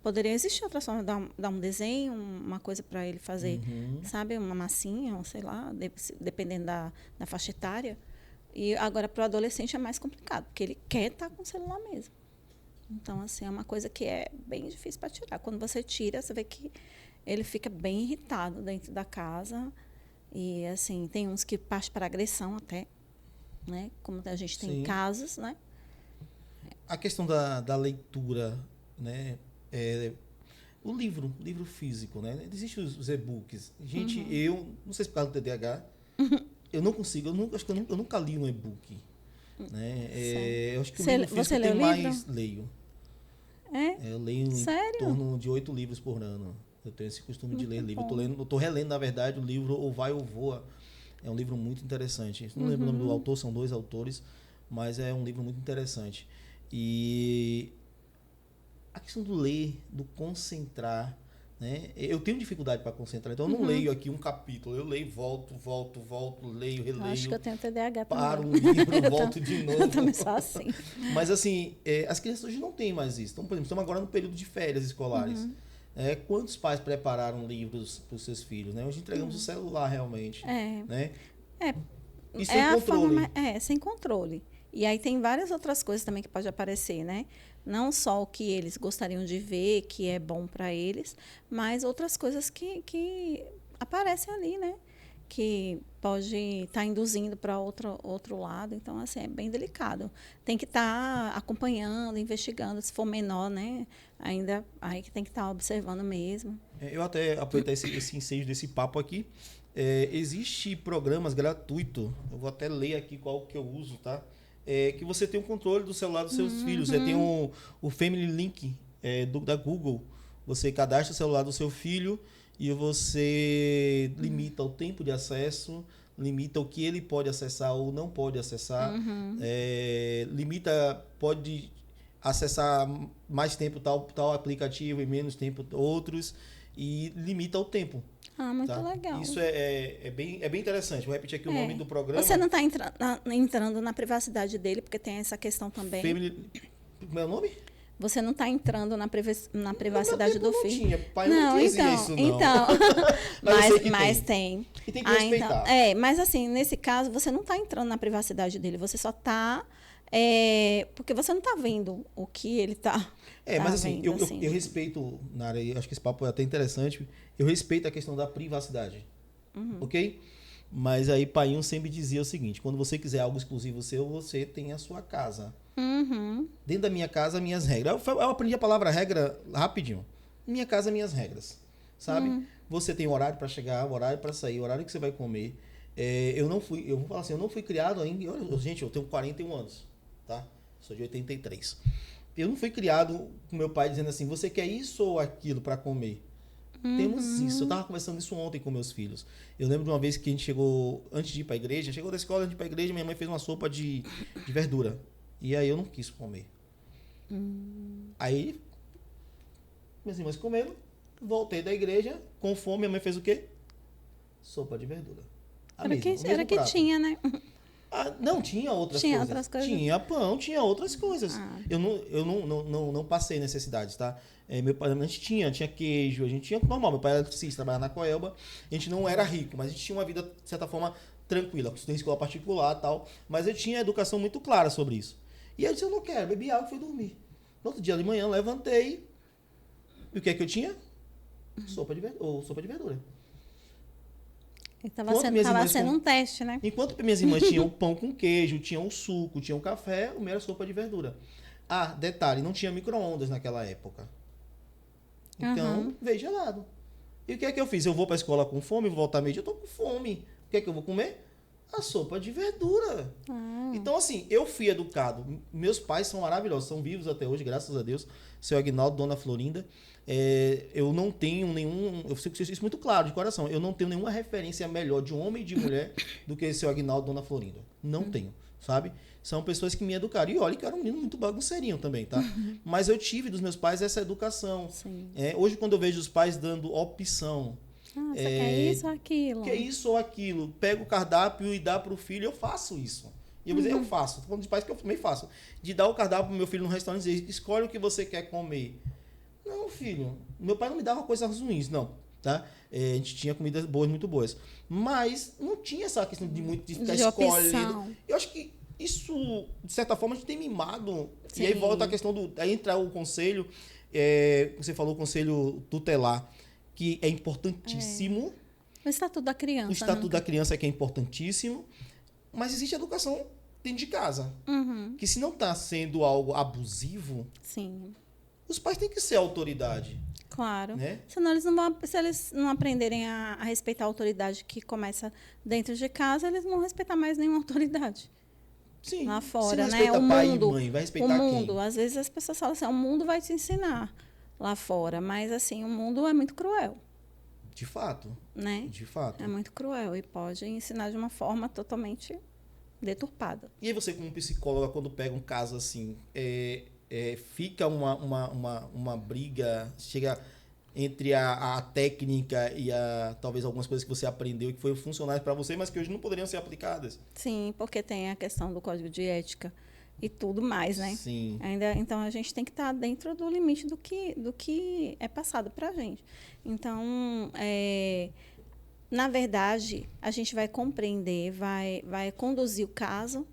poderia existir outra forma, dar um desenho, uma coisa para ele fazer, sabe? Uma massinha, ou sei lá, dependendo da faixa etária. E agora, para o adolescente, é mais complicado, porque ele quer estar com o celular mesmo. Então, assim, é uma coisa que é bem difícil para tirar. Quando você tira, você vê que ele fica bem irritado dentro da casa. E, assim, tem uns que partem para agressão até, né? Como a gente tem casos, né? A questão da leitura, né? O livro físico, né? Existem os e-books. Gente, eu, não sei se por causa do TDAH, eu não consigo, eu nunca li um e-book. Né? Eu acho que o livro físico tem mais leio. Eu leio em torno de 8 livros por ano. Eu tenho esse costume de ler livro. Eu estou relendo, na verdade, o livro Ou Vai ou Voa. É um livro muito interessante. Não lembro o nome do autor, são 2 autores, mas é um livro muito interessante. E a questão do ler, do concentrar, né? Eu tenho dificuldade para concentrar, então eu não leio aqui um capítulo, eu leio, volto, leio, releio. Acho que eu tenho TDAH também. Paro um livro, volto de novo. Eu também sou assim. Mas assim, as crianças hoje não têm mais isso. Então, por exemplo, estamos agora no período de férias escolares. Quantos pais prepararam livros para os seus filhos? Né? Hoje entregamos o celular realmente. Né? E sem controle. Sem controle. E aí tem várias outras coisas também que pode aparecer, né? Não só o que eles gostariam de ver, que é bom para eles, mas outras coisas que aparecem ali, né? Que pode estar induzindo para outro lado. Então, assim, é bem delicado. Tem que estar acompanhando, investigando. Se for menor, né? Ainda aí que tem que estar observando mesmo. Eu até aproveitar esse ensejo desse papo aqui. Existe programas gratuitos. Eu vou até ler aqui qual que eu uso, tá? Que você tem o controle do celular dos seus filhos. Você tem o Family Link da Google. Você cadastra o celular do seu filho e você limita o tempo de acesso, limita o que ele pode acessar ou não pode acessar, pode acessar mais tempo tal aplicativo e menos tempo outros, e limita o tempo. Muito legal. Isso é bem interessante. Vou repetir aqui o nome do programa. Você não está entrando na privacidade dele, porque tem essa questão também. Como é o nome? Você não está entrando na privacidade do filho. Não tinha. Pai não quis isso, não. Então, mas tem. E tem que respeitar. Mas assim, nesse caso, você não está entrando na privacidade dele. Você só está... porque você não está vendo o que ele está mas assim, eu respeito, Nara, e acho que esse papo é até interessante, eu respeito a questão da privacidade, ok? Mas aí Painho sempre dizia o seguinte, quando você quiser algo exclusivo seu, você tem a sua casa. Dentro da minha casa, minhas regras. Eu aprendi a palavra regra rapidinho. Minha casa, minhas regras, sabe? Você tem horário para chegar, horário para sair, horário que você vai comer. Eu vou falar assim, eu não fui criado ainda, gente, eu tenho 41 anos, tá? Sou de 83. Eu não fui criado com meu pai dizendo assim, você quer isso ou aquilo para comer? Temos isso. Eu estava conversando isso ontem com meus filhos. Eu lembro de uma vez que a gente chegou, antes de ir para a igreja, chegou da escola, antes de ir para a igreja, minha mãe fez uma sopa de verdura. E aí eu não quis comer. Aí, meus irmãos comeram, voltei da igreja, com fome, minha mãe fez o quê? Sopa de verdura. Era que tinha, né? Não, tinha outras coisas. Tinha pão, tinha outras coisas. Eu não passei necessidades, tá? Meu pai, a gente tinha queijo, a gente tinha normal. Meu pai era eletricista, trabalhava na Coelba. A gente não era rico, mas a gente tinha uma vida, de certa forma, tranquila. Estudei em escola particular e tal. Mas eu tinha educação muito clara sobre isso. E eu disse, eu não quero, bebi água e fui dormir. No outro dia de manhã, levantei, E o que é que eu tinha? Sopa de verdura. Estava sendo um teste, né? Enquanto minhas irmãs tinham pão com queijo, tinham suco, tinham café, o meu era sopa de verdura. Ah, detalhe, não tinha micro-ondas naquela época. Então, veio gelado. E o que é que eu fiz? Eu vou pra escola com fome, vou voltar meio-dia, eu tô com fome. O que é que eu vou comer? A sopa de verdura. Então, assim, eu fui educado. Meus pais são maravilhosos, são vivos até hoje, graças a Deus. Seu Agnaldo, Dona Florinda. Eu não tenho nenhum... Eu fico isso muito claro, de coração. Eu não tenho nenhuma referência melhor de um homem e de mulher do que seu Agnaldo, Dona Florinda. Não tenho, sabe? São pessoas que me educaram. E olha que eu era um menino muito bagunceirinho também, tá? Mas eu tive dos meus pais essa educação. Hoje, quando eu vejo os pais dando opção... você quer isso ou aquilo? Quer isso ou aquilo. Pega o cardápio e dá pro filho, eu faço isso. E eu vou dizer, eu faço. Tô falando de pais que eu também faço. De dar o cardápio pro meu filho no restaurante e dizer, escolhe o que você quer comer. Não, filho. Meu pai não me dava coisas ruins, não. Tá? A gente tinha comidas boas, muito boas. Mas não tinha essa questão de ficar escolhendo. Eu acho que isso, de certa forma, a gente tem mimado. Sim. E aí volta a questão do... Aí entra o conselho, você falou o conselho tutelar, que é importantíssimo. O Estatuto da Criança. O Estatuto da Criança que é importantíssimo. Mas existe educação dentro de casa. Que se não está sendo algo abusivo, sim, os pais têm que ser autoridade. Claro. Né? Senão eles não vão, se eles não aprenderem a respeitar a autoridade que começa dentro de casa, eles não vão respeitar mais nenhuma autoridade. Sim. Lá fora, se né? O pai mundo, e mãe, vai respeitar o mundo. Quem? Às vezes as pessoas falam assim, o mundo vai te ensinar lá fora, mas assim, o mundo é muito cruel. De fato. Né? De fato. É muito cruel e pode ensinar de uma forma totalmente deturpada. E aí você, como psicóloga, quando pega um caso assim, fica uma briga, chega entre a técnica e talvez algumas coisas que você aprendeu e que foram funcionais para você, mas que hoje não poderiam ser aplicadas. Sim, porque tem a questão do código de ética e tudo mais, né? Sim. Então, a gente tem que estar dentro do limite do que é passado para a gente. Então, na verdade, a gente vai compreender, vai conduzir o caso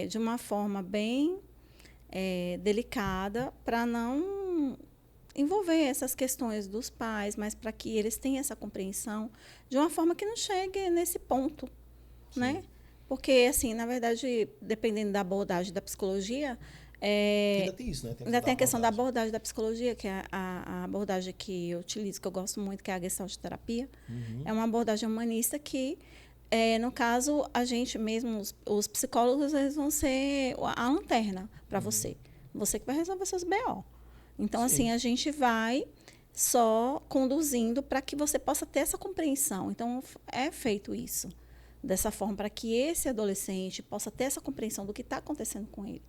de uma forma bem delicada para não envolver essas questões dos pais, mas para que eles tenham essa compreensão de uma forma que não chegue nesse ponto, sim, né? Porque, assim, na verdade, dependendo da abordagem da psicologia... ainda tem isso, né? Ainda tem a questão da abordagem da psicologia, que é a abordagem que eu utilizo, que eu gosto muito, que é a Gestalt terapia. É uma abordagem humanista que, no caso, a gente mesmo, os psicólogos, eles vão ser a lanterna para você. Você que vai resolver seus BO. Então, sim, assim, a gente vai só conduzindo para que você possa ter essa compreensão. Então, é feito isso dessa forma, para que esse adolescente possa ter essa compreensão do que está acontecendo com ele.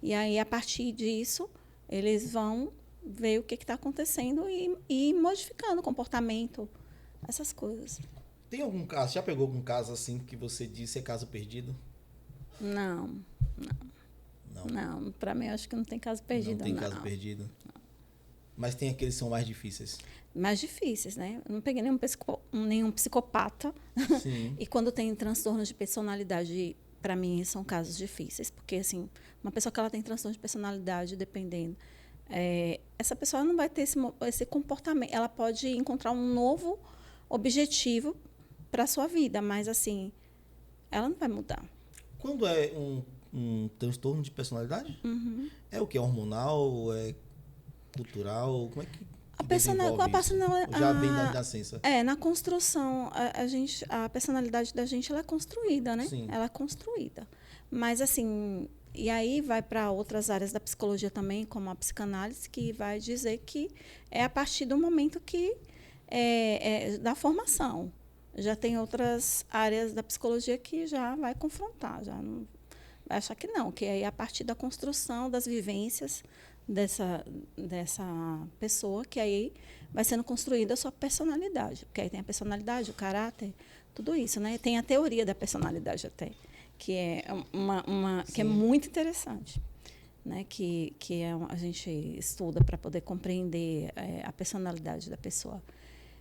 E aí, a partir disso, eles vão ver o que está acontecendo e ir modificando o comportamento, essas coisas. Tem algum caso, já pegou algum caso assim que você disse é caso perdido? Não. Para mim, eu acho que não tem caso perdido. Não tem caso perdido? Não. Mas tem aqueles que são mais difíceis? Mais difíceis, né? Eu não peguei nenhum psicopata. Sim. E quando tem transtornos de personalidade, para mim, são casos difíceis. Porque, assim, uma pessoa que ela tem transtorno de personalidade, dependendo, essa pessoa não vai ter esse comportamento. Ela pode encontrar um novo objetivo para a sua vida, mas, assim, ela não vai mudar. Quando é um transtorno de personalidade? É o que? É hormonal? É cultural? Como é que já vem da nascença? Na construção, a personalidade da gente ela é construída, né? Sim. Ela é construída. Mas, assim, e aí vai para outras áreas da psicologia também, como a psicanálise, que vai dizer que é a partir do momento que da formação. Já tem outras áreas da psicologia que já vai confrontar, já não vai achar que não, que é a partir da construção das vivências dessa pessoa, que aí vai sendo construída a sua personalidade. Porque aí tem a personalidade, o caráter, tudo isso, né? Tem a teoria da personalidade até, que é que é muito interessante, né? Que a gente estuda para poder compreender a personalidade da pessoa.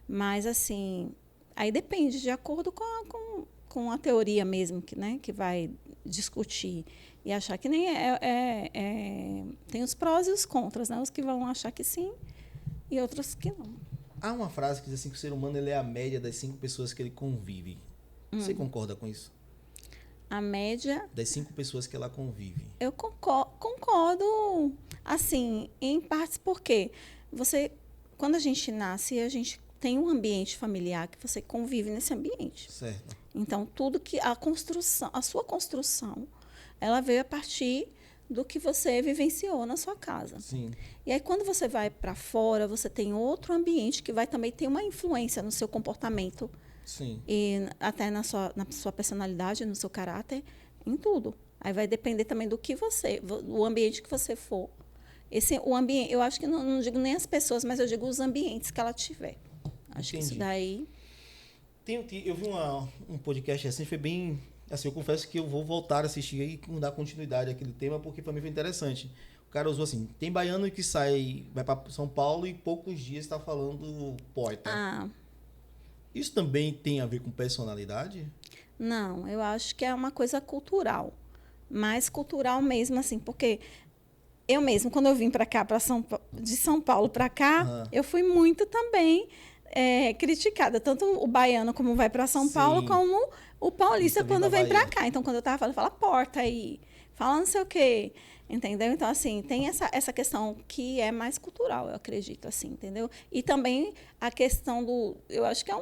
Mas, assim, aí depende, de acordo com a teoria mesmo, que vai discutir e achar que nem tem os prós e os contras, né? Os que vão achar que sim e outros que não. Há uma frase que diz assim que o ser humano ele é a média das 5 pessoas que ele convive. Você concorda com isso? A média... Das 5 pessoas que ela convive. Eu concordo, assim, em partes, porque quando a gente nasce, a gente tem um ambiente familiar que você convive nesse ambiente. Certo. Então, tudo que a sua construção, ela veio a partir do que você vivenciou na sua casa. Sim. E aí, quando você vai para fora, você tem outro ambiente que vai também ter uma influência no seu comportamento. Sim. E até na sua personalidade, no seu caráter, em tudo. Aí vai depender também do ambiente que você for. O ambiente, eu acho que não digo nem as pessoas, mas eu digo os ambientes que ela tiver. Acho que isso daí... Eu vi um podcast assim, foi bem... Assim, eu confesso que eu vou voltar a assistir e dar continuidade àquele tema, porque para mim foi interessante. O cara usou assim, tem baiano que vai para São Paulo e poucos dias está falando porta. Ah... Isso também tem a ver com personalidade? Não, eu acho que é uma coisa cultural. Mais cultural mesmo, assim, porque eu mesmo, quando eu vim para cá, de São Paulo para cá, eu fui muito também criticada. Tanto o baiano, como vai para São Paulo, como o paulista, quando vem para cá. Então, quando eu estava falando, fala porta aí, fala não sei o quê. Entendeu? Então, assim, tem essa questão que é mais cultural, eu acredito, assim, entendeu? E também a questão eu acho que é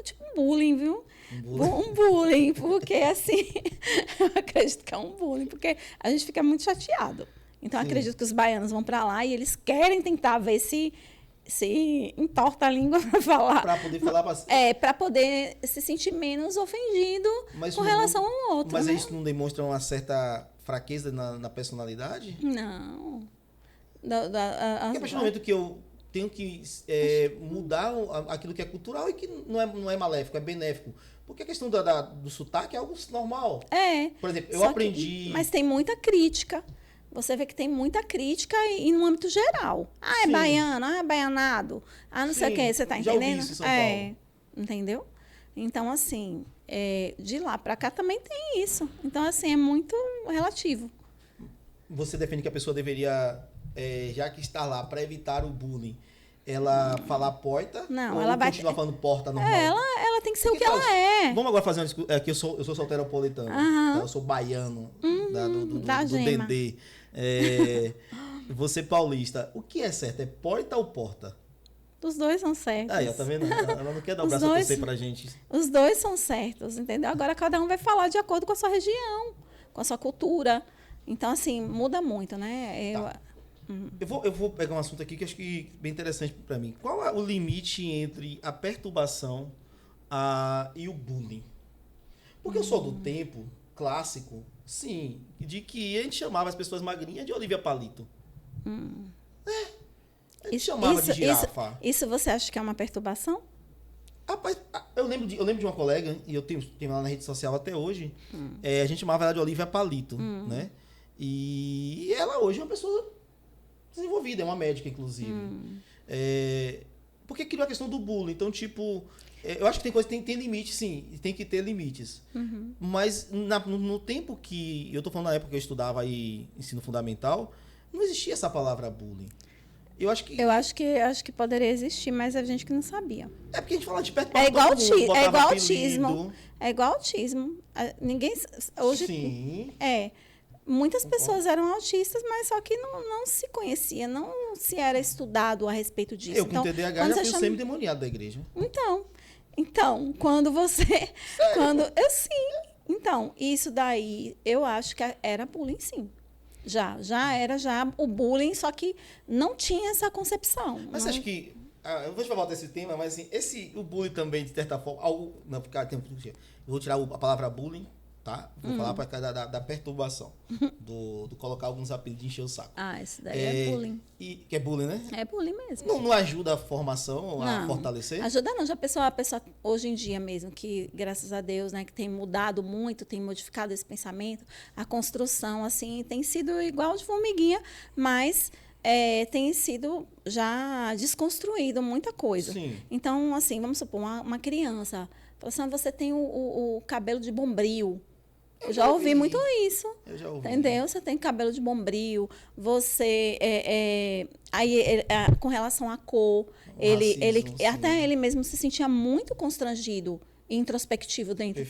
tipo um bullying, viu? Um bullying, porque, assim, eu acredito que é um bullying, porque a gente fica muito chateado. Então, eu acredito que os baianos vão para lá e eles querem tentar ver se entorta a língua para falar. Para poder falar para... para poder se sentir menos ofendido com relação ao outro. Mas né? isso não demonstra uma certa fraqueza na personalidade? Não. Porque a partir do momento que eu tenho que mudar aquilo que é cultural e que não é maléfico, é benéfico. Porque a questão do sotaque é algo normal. Por exemplo, eu aprendi... Mas tem muita crítica. Você vê que tem muita crítica e no âmbito geral. É baiano, é baianado. Não sei o quê, você tá entendendo? Já ouvi isso em São Paulo. Entendeu? Então, assim, de lá para cá também tem isso. Então, assim, é muito relativo. Você defende que a pessoa deveria, já que está lá, para evitar o bullying, ela falar porta? Não, ou ela vai continuar falando porta normal? Ela tem que ser o que ela é. Vamos agora fazer uma discussão. Aqui eu sou solteropolitano. Tá? Eu sou baiano do Dendê. Você paulista. O que é certo? É porta ou porta? Os dois são certos. Aí, ó, tá vendo? Ela não quer dar o braço a torcer pra gente. Os dois são certos, entendeu? Agora cada um vai falar de acordo com a sua região, com a sua cultura. Então, assim, muda muito, né? Eu vou pegar um assunto aqui que acho que é bem interessante para mim. Qual é o limite entre a perturbação e o bullying? Porque eu sou do tempo clássico, sim, de que a gente chamava as pessoas magrinhas de Olivia Palito. A gente chamava de girafa. Isso você acha que é uma perturbação? Rapaz, eu lembro de uma colega, e eu tenho ela na rede social até hoje, a gente chamava ela de Olivia Palito, né? E ela hoje é uma pessoa desenvolvida, é uma médica, inclusive. Porque criou a questão do bullying. Então, tipo, eu acho que tem coisa que tem limite, sim, e tem que ter limites. Mas no tempo que... Eu tô falando na época que eu estudava aí ensino fundamental, não existia essa palavra bullying. Eu acho que poderia existir, mas a gente que não sabia. É porque a gente fala de perto É igual autismo. É igual autismo. Ninguém... Hoje, sim. Muitas pessoas eram autistas, mas só que não se conhecia, não se era estudado a respeito disso. Eu com TDAH já fui o semi-demoniado da igreja. Então, quando você... Então, isso daí, eu acho que era bullying, sim. Já era o bullying, só que não tinha essa concepção. Mas você acha que... eu vou te voltar esse tema, mas assim, o bullying também, de certa forma... eu vou tirar a palavra bullying, tá? Vou falar para cada da perturbação. Do colocar alguns apelidos de encher o saco. Isso daí é bullying. Que é bullying, né? É bullying mesmo. Não ajuda a formação, a fortalecer? Ajuda não. Já a pessoa hoje em dia mesmo, que graças a Deus, né, que tem mudado muito, tem modificado esse pensamento, a construção, assim, tem sido igual de formiguinha, mas tem sido já desconstruído muita coisa. Sim. Então, assim, vamos supor, uma criança, fala assim, você tem o cabelo de bombril. Eu já ouvi muito isso. Eu já ouvi. Entendeu? Você tem cabelo de bombril, você. Com relação à cor, racismo, sim. até ele mesmo se sentia muito constrangido e introspectivo dentro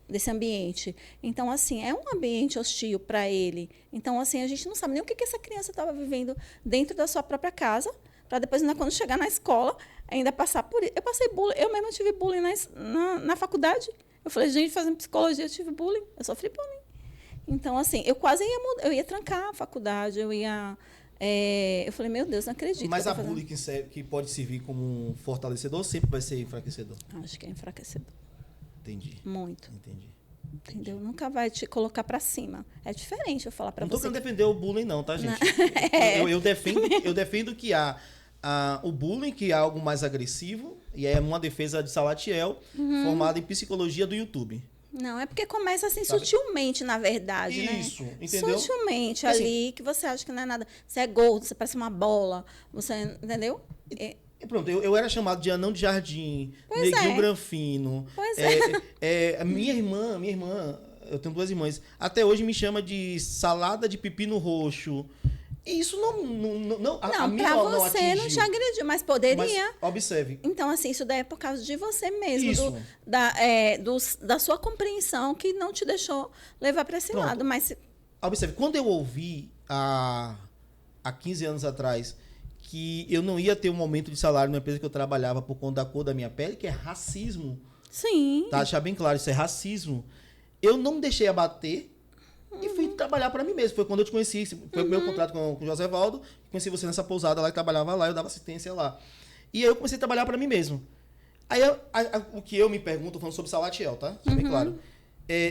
desse ambiente. Então, assim, é um ambiente hostil para ele. Então, assim, a gente não sabe nem o que essa criança estava vivendo dentro da sua própria casa, para depois, ainda quando chegar na escola, ainda passar por isso. Eu passei bullying, eu mesma tive bullying na faculdade. Eu falei, gente, fazendo psicologia, eu tive bullying. Eu sofri bullying. Então, assim, eu quase eu ia trancar a faculdade, eu falei, meu Deus, não acredito. Mas a bullying que pode servir como um fortalecedor sempre vai ser enfraquecedor? Acho que é enfraquecedor. Entendi. Muito. Entendi. Entendeu? Nunca vai te colocar pra cima. É diferente eu falar pra você. Não tô querendo defender o bullying não, tá, gente? Eu defendo que o bullying, que é algo mais agressivo, e é uma defesa de Salatiel, formada em psicologia do YouTube. Não, é porque começa assim sutilmente, na verdade, né? Isso, entendeu? Sutilmente assim, ali, que você acha que não é nada. Você é gordo, você parece uma bola, você, entendeu? Pronto, eu era chamado de anão de jardim, Pois neguinho é. granfino. Pois Minha irmã, eu tenho 2 irmãs, até hoje me chama de salada de pepino roxo. E isso não a mim pra não você atingiu. não te agrediu, mas poderia. Mas observe. Então, assim, isso daí é por causa de você mesmo, Isso. da sua compreensão que não te deixou levar para esse Pronto. lado. Mas Observe, quando eu ouvi há 15 anos atrás que eu não ia ter um aumento de salário na empresa que eu trabalhava por conta da cor da minha pele, que é racismo, sim. tá? Deixar bem claro, isso é racismo. Eu não deixei abater e fui trabalhar para mim mesmo. Foi quando eu te conheci, foi o meu contrato com o José Valdo, conheci você nessa pousada lá, que trabalhava lá, eu dava assistência lá. E aí eu comecei a trabalhar para mim mesmo. Aí o que eu me pergunto, falando sobre Salatiel, tá? Isso é bem claro.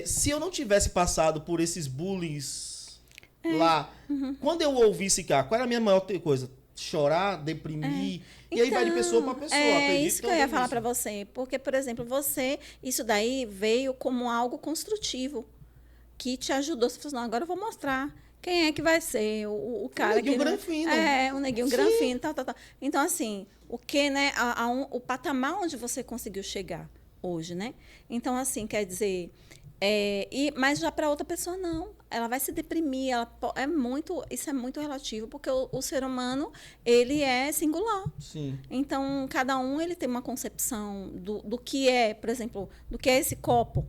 Se eu não tivesse passado por esses bullies lá, quando eu ouvisse cá, qual era a minha maior coisa? Chorar, deprimir, e aí vai de pessoa para pessoa. É isso que eu ia falar para você. Porque, por exemplo, isso daí veio como algo construtivo, que te ajudou. Você falou assim, não, agora eu vou mostrar quem é que vai ser o cara que... neguinho granfino. O neguinho granfino, tal. Então, assim, o que, né, o patamar onde você conseguiu chegar hoje, né? Então, assim, quer dizer... mas já para outra pessoa, não. Ela vai se deprimir. Isso é muito relativo, porque o ser humano, ele é singular. Sim. Então, cada um ele tem uma concepção do que é, por exemplo, do que é esse copo,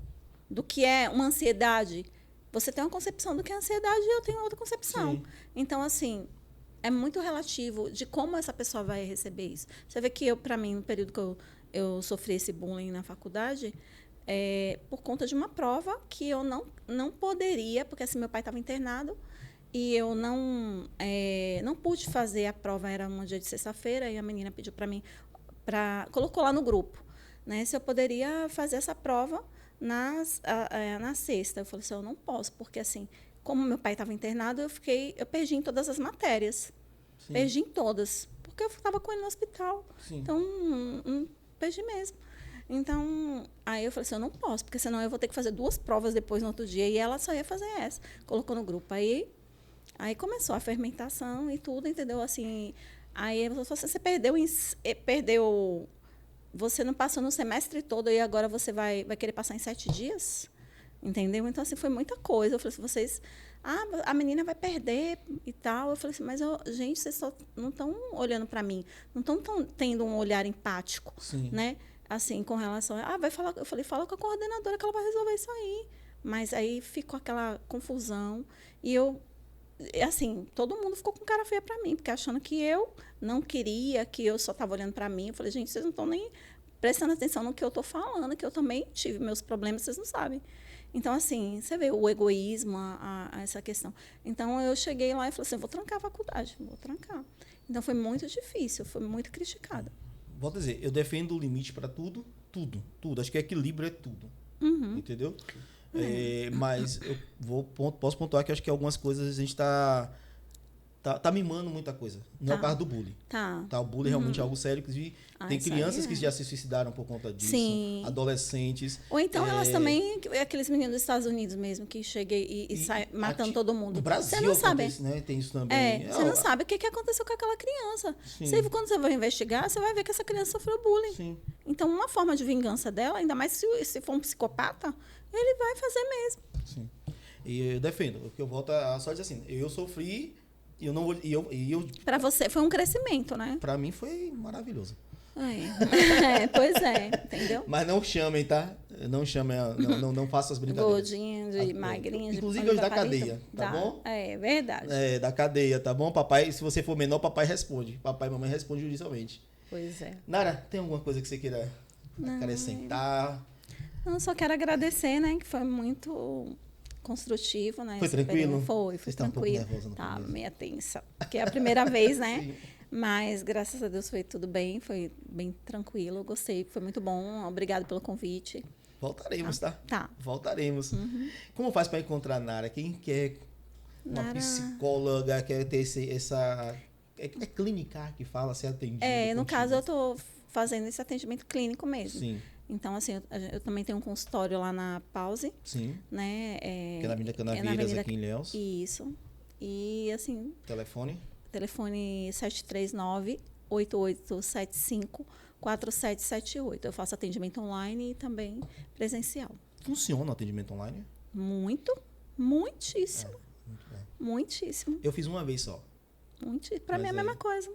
do que é uma ansiedade. Você tem uma concepção do que é ansiedade e eu tenho outra concepção. Sim. Então, assim, é muito relativo de como essa pessoa vai receber isso. Você vê que para mim, no período que eu sofri esse bullying na faculdade... por conta de uma prova que eu não poderia, porque assim, meu pai estava internado e eu não pude fazer a prova, era um dia de sexta-feira, e a menina pediu para mim, colocou lá no grupo, né, se eu poderia fazer essa prova na sexta. Eu falei assim, eu não posso, porque assim, como meu pai estava internado, eu perdi em todas as matérias. Sim. Perdi em todas, porque eu estava com ele no hospital. Sim. Então, perdi mesmo. Então, aí eu falei assim, eu não posso, porque senão eu vou ter que fazer 2 provas depois no outro dia, e ela só ia fazer essa. Colocou no grupo. Aí começou a fermentação e tudo, entendeu? Assim, aí você perdeu, você não passou no semestre todo e agora você vai querer passar em 7 dias? Entendeu? Então, assim, foi muita coisa. Eu falei assim, a menina vai perder e tal. Eu falei assim, mas, gente, vocês só não estão olhando para mim, não estão tendo um olhar empático, Sim. Né? Assim, com relação vai falar, eu falei, fala com a coordenadora que ela vai resolver isso aí. Mas aí ficou aquela confusão e assim, todo mundo ficou com cara feia para mim, porque achando que eu não queria, que eu só estava olhando para mim. Eu falei, gente, vocês não estão nem prestando atenção no que eu estou falando, que eu também tive meus problemas, vocês não sabem. Então, assim, você vê o egoísmo, essa questão. Então, eu cheguei lá e falei assim, vou trancar a faculdade, vou trancar. Então, foi muito difícil, foi muito criticada. Volto a dizer, eu defendo o limite para tudo. Acho que equilíbrio é tudo. Entendeu? Mas eu posso pontuar que acho que algumas coisas a gente está tá mimando muita coisa. Não é o caso do bullying. Tá. O bullying realmente é algo sério. Inclusive, tem isso crianças aí que já se suicidaram por conta disso. Sim. Adolescentes. Ou então elas também, aqueles meninos dos Estados Unidos mesmo, que chegam e saem matando todo mundo. No Brasil você não sabe. né? Tem isso também. Você não sabe o que aconteceu com aquela criança. Sim. Quando você vai investigar, você vai ver que essa criança sofreu bullying. Sim. Então, uma forma de vingança dela, ainda mais se for um psicopata, ele vai fazer mesmo. Sim. E eu defendo, porque eu volto a só dizer assim, eu sofri e eu não vou. Para você foi um crescimento, né? Para mim foi maravilhoso. Pois é, entendeu? Mas não chamem, tá? Não chamem, não façam as brincadeiras. Gordinho, de magrinho, de inclusive hoje da cadeia, tá bom? É verdade. Da cadeia, tá bom? Papai, se você for menor, papai responde. Papai e mamãe respondem judicialmente. Pois é. Nara, tem alguma coisa que você queira acrescentar? Não, só quero agradecer, né? Que foi muito construtivo, né? Foi tranquilo? Foi Você tranquilo. Um pouco nervosa no Tá, começo. meia tensa. Porque é a primeira vez, né? Sim. Mas, graças a Deus, foi tudo bem. Foi bem tranquilo. Gostei, foi muito bom. Obrigado pelo convite. Voltaremos, tá? Tá. Voltaremos. Como faz para encontrar Nara? Quem quer uma Nara... psicóloga, quer ter essa... É clínica que fala, ser atendido? No caso, eu estou fazendo esse atendimento clínico mesmo. Sim. Então, assim, eu também tenho um consultório lá na Pause. Sim. Né? Que é na Avenida Canaveiras, aqui em Ilhéus. Isso. E, assim... Telefone 739-8875-4778. Eu faço atendimento online e também presencial. Funciona o atendimento online? Muitíssimo. Muito bem. Muitíssimo. Eu fiz uma vez só. Para mim é a mesma coisa.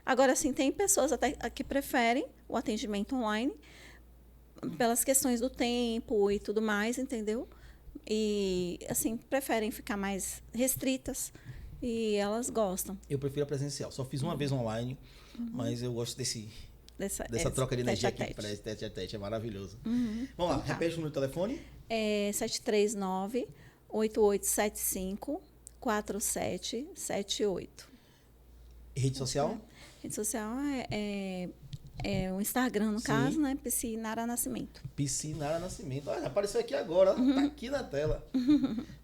Agora, assim, tem pessoas até que preferem o atendimento online pelas questões do tempo e tudo mais, entendeu? E, assim, preferem ficar mais restritas e elas gostam. Eu prefiro a presencial. Só fiz uma vez online, mas eu gosto dessa troca de energia aqui. Parece tete a tete, é maravilhoso. Vamos lá, repete o número do telefone. 739-8875-4778. Rede social? Rede social é o Instagram, no caso, né? PC Nara Nascimento. PC Nara Nascimento. Olha, apareceu aqui agora, tá aqui na tela.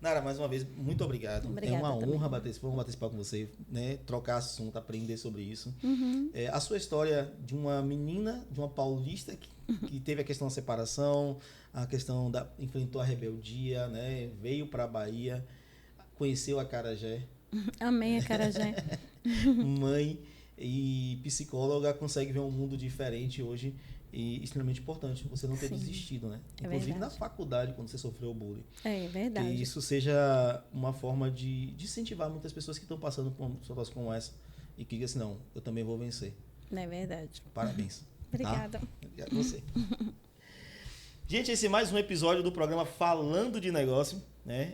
Nara, mais uma vez, muito obrigado. Obrigada, é uma honra também. bater esse papo com você, né? Trocar assunto, aprender sobre isso. A sua história de uma menina, de uma paulista que teve a questão da separação, a questão enfrentou a rebeldia, né? Veio para a Bahia, conheceu a acarajé. Amei a acarajé. Mãe e psicóloga, consegue ver um mundo diferente hoje e extremamente importante você não ter desistido, né? Inclusive na faculdade, quando você sofreu o bullying. É verdade. Que isso seja uma forma de incentivar muitas pessoas que estão passando por situações como essa e que digam assim, não, eu também vou vencer. É verdade. Parabéns. Obrigada. Tá? Obrigado a você. Gente, esse é mais um episódio do programa Falando de Negócio, né?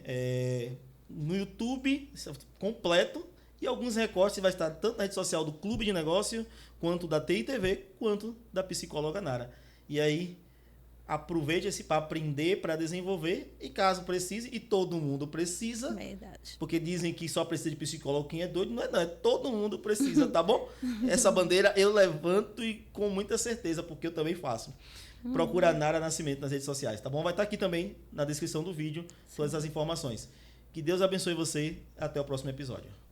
No YouTube, completo. E alguns recortes vai estar tanto na rede social do Clube de Negócio, quanto da TI TV, quanto da psicóloga Nara. E aí, aproveite esse para aprender, para desenvolver, e caso precise, e todo mundo precisa. Verdade. Porque dizem que só precisa de psicólogo quem é doido, não, todo mundo precisa, tá bom? Essa bandeira eu levanto e com muita certeza, porque eu também faço. Procura a Nara Nascimento nas redes sociais, tá bom? Vai estar aqui também na descrição do vídeo todas as informações. Que Deus abençoe você. Até o próximo episódio.